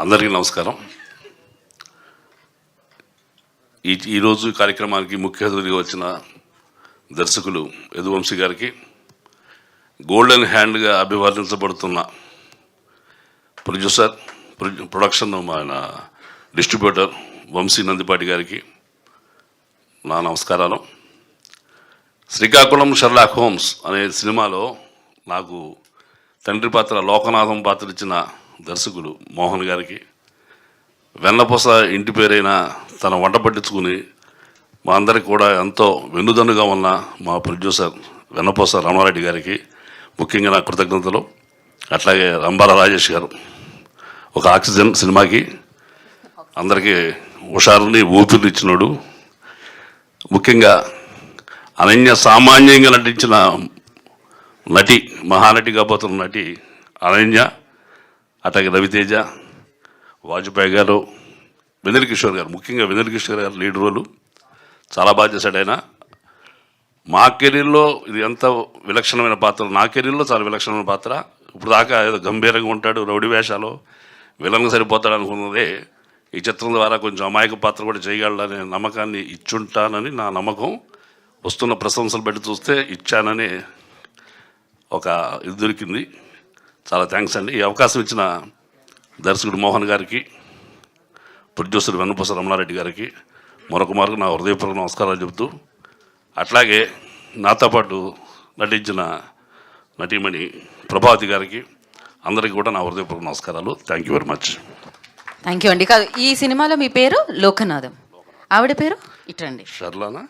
అందరికీ నమస్కారం. ఈరోజు కార్యక్రమానికి ముఖ్య అతిథిగా వచ్చిన దర్శకులు యదువంశీ గారికి, గోల్డెన్ హ్యాండ్గా అభివర్ణించబడుతున్న ప్రొడ్యూసర్, ప్రొడక్షన్ మన డిస్ట్రిబ్యూటర్ వంశీ నందిపాటి గారికి నా నమస్కారాలు. శ్రీకాకుళం షెర్లాక్ హోమ్స్ అనే సినిమాలో నాకు తండ్రి పాత్ర లోకనాథం పాత్ర ఇచ్చిన దర్శకుడు మోహన్ గారికి, వెన్నపూస ఇంటి పేరైన తన వంట పట్టించుకుని మా అందరికి కూడా ఎంతో వెన్నుదన్నుగా ఉన్న మా ప్రొడ్యూసర్ వెన్నపూస రమణారెడ్డి గారికి ముఖ్యంగా నా కృతజ్ఞతలు. అట్లాగే రంబాల రాజేష్ గారు ఒక ఆక్సిజన్ సినిమాకి అందరికీ హుషారుని ఊపిరినిచ్చినాడు. ముఖ్యంగా అనన్య సామాన్యంగా నటించిన నటి, మహానటి కాబోతున్న నటి అనన్య, అట్లాగే రవితేజ, వాజ్పేయి గారు, వెన్నెల కిషోర్ గారు, ముఖ్యంగా వెన్నెల కిషోర్ గారు లీడ్ రోలు చాలా బాగా చేశాడు ఆయన. మా కెరీర్లో ఇది ఎంత విలక్షణమైన పాత్ర, నా కెరీర్లో చాలా విలక్షణమైన పాత్ర. ఇప్పుడు దాకా ఏదో గంభీరంగా ఉంటాడు, రౌడీ వేషాలు, విలన్గా సరిపోతాడు అనుకున్నదే ఈ చిత్రం ద్వారా కొంచెం అమాయక పాత్ర కూడా చేయగలడనే నమ్మకాన్ని ఇచ్చుంటానని నా నమ్మకం. వస్తున్న ప్రశంసలు బట్టి చూస్తే ఇచ్చానని ఒక ఇది దొరికింది. చాలా థ్యాంక్స్ అండి. ఈ అవకాశం ఇచ్చిన దర్శకుడు మోహన్ గారికి, ప్రొడ్యూసర్ వెన్నపూస రమణారెడ్డి గారికి మరొక నా హృదయపూర్వక నమస్కారాలు చెబుతూ, అట్లాగే నాతో పాటు నటించిన నటీమణి ప్రభావతి గారికి అందరికీ కూడా నా హృదయపూర్వక నమస్కారాలు. Thank you very much. Thank you అండి. కాదు, ఈ సినిమాలో మీ పేరు లోకనాథం, ఆవిడ పేరు ఇట్రండి షర్లానా,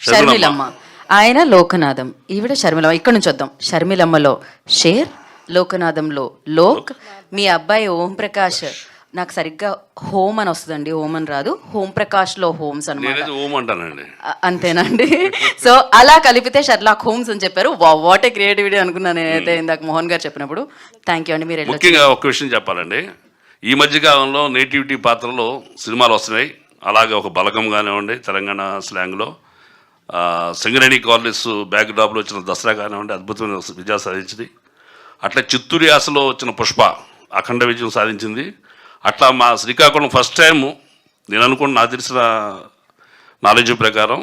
షర్మిలమ్మ. ఆయన లోకనాథం, ఈవిడ షర్మిలమ్మ. ఇక్కడ నుంచి వద్దాం. షర్మిలమ్మలో షేర్, లోకనాథంలో లోక్. మీ అబ్బాయి ఓం ప్రకాష్, నాకు సరిగ్గా హోమ్ అని వస్తుందండి, ఓం అని రాదు, హోమ్ ప్రకాష్లో హోమ్స్ అనమాట. అంతేనండి. సో అలా కలిపితే షెర్లాక్ హోమ్స్ అని చెప్పారు. వాట్ ఏ క్రియేటివిటీ అనుకున్నాను నేనైతే ఇందాక మోహన్ గారు చెప్పినప్పుడు. థ్యాంక్ యూ అండి. మీరు ముఖ్యంగా ఒక విషయం చెప్పాలండి, ఈ మధ్యకాలంలో నేటివిటీ పాత్రలో సినిమాలు వస్తున్నాయి. అలాగే ఒక బలగం కానివ్వండి, తెలంగాణ స్లాంగ్లో సింగరేణి కాలనీస్ బ్యాక్డ్రాప్లో వచ్చిన దసరా కానివ్వండి, అద్భుతమైన విజయాలు సాధించింది. అట్లా చిత్తూరు యాసలో వచ్చిన పుష్ప అఖండ విజయం సాధించింది. అట్లా మా శ్రీకాకుళం ఫస్ట్ టైము నేను అనుకున్న, నాకు తెలిసిన నాలెడ్జ్ ప్రకారం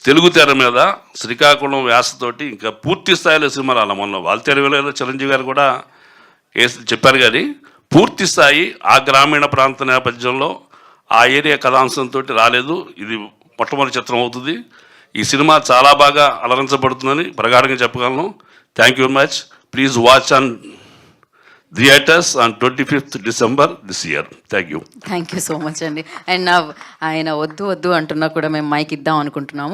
తెలుగు తెర మీద శ్రీకాకుళం వ్యాసతోటి ఇంకా పూర్తి స్థాయిలో సినిమాలు అలా మొన్న వాల్తేరువేలో చిరంజీవి గారు కూడా చెప్పారు. కానీ పూర్తి స్థాయి ఆ గ్రామీణ ప్రాంత నేపథ్యంలో ఆ ఏరియా కథాంశంతో రాలేదు. ఇది మొట్టమొదటి చిత్రం అవుతుంది. ఈ సినిమా చాలా బాగా అలరించబడుతుందని ప్రగాఢంగా చెప్పగలను. Thank you very much. Please watch on theatres on 25th December this year. Thank you so much అండి. అండ్ ఆయన వద్దు వద్దు అంటున్నా కూడా మేము మైక్ ఇద్దాం అనుకుంటున్నాము.